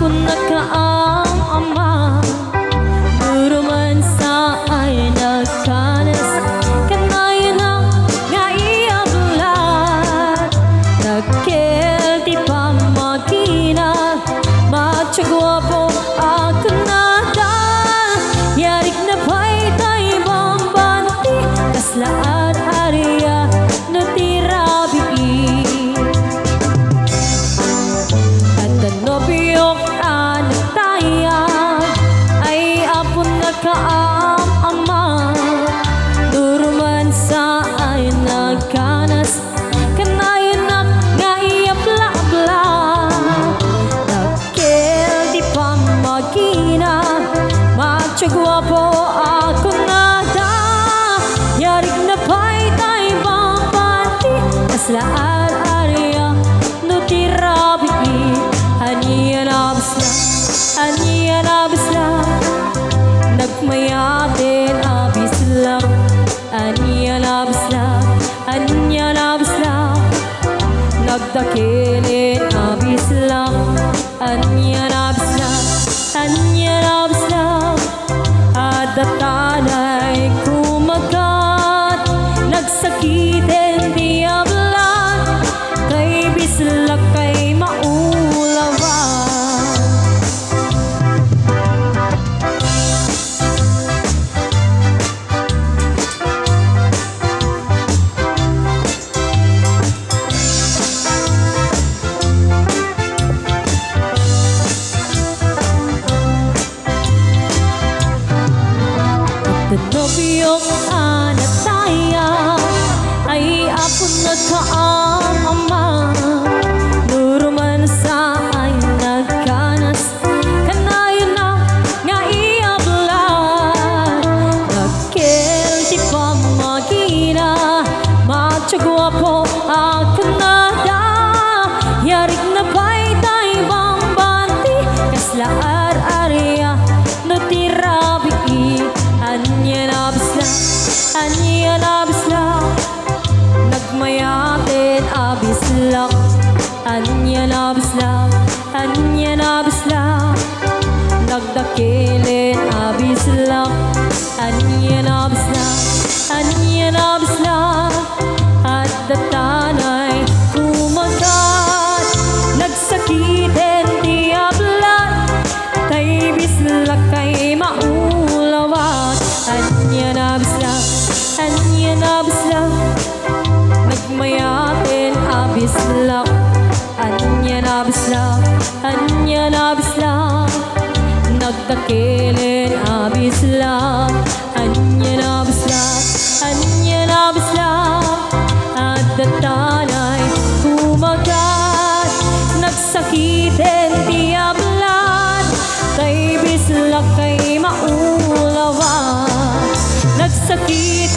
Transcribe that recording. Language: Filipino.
ako nakaama, duruman sa ay nagkanas, kanayan na nga iablat, nagkel di pa makina, matsagwapo ako nada, yarik na pa'y tayo bambanti, kaslaan area no tirabi. Kaam-ama, duruman sa ay nagkanas, kanayon na nga iapla-apla, nagkel di pa magina, matsagwapo ako nada, yarik na pa'y tayo bambati, kaslaan area no tirabi, aniyan abasla, aniyan abasla, nagmayatin abis lang, aniyan abis lang, aniyan abis lang, nagdakilin abis lang, aniyan abis lang, aniyan abis lang, adatanay kumagat, nagsakitin di ablan, kay bislak kay maulawan. Nobiyong anataya ay apon nagkaama, duruman sa ay nagkanas, kanayon na nga iablan, nagkel di pa magina, matsagwapo ako nada, yarik na pa'y tayo bambanti, kaslaar area no tirabi. Aniyan abisla, aniyan abisla, nagmayatin abisla, aniyan abisla, aniyan abisla, nagdakilin abisla, aniyan abisla, aniyan abisla, at datanay kumagat, nagsakitin di ablat, kay bisla kay maulawan. Aniyan abis lang, aniyan abis lang, nagmayatin abis lang, aniyan abis lang, aniyan abis lang, nagdakilin abis lang, aniyan abis lang, aniyan abis lang, at datanay kumagat, nagsakitin di ablan, kay bislak kay maulawan, nagsakit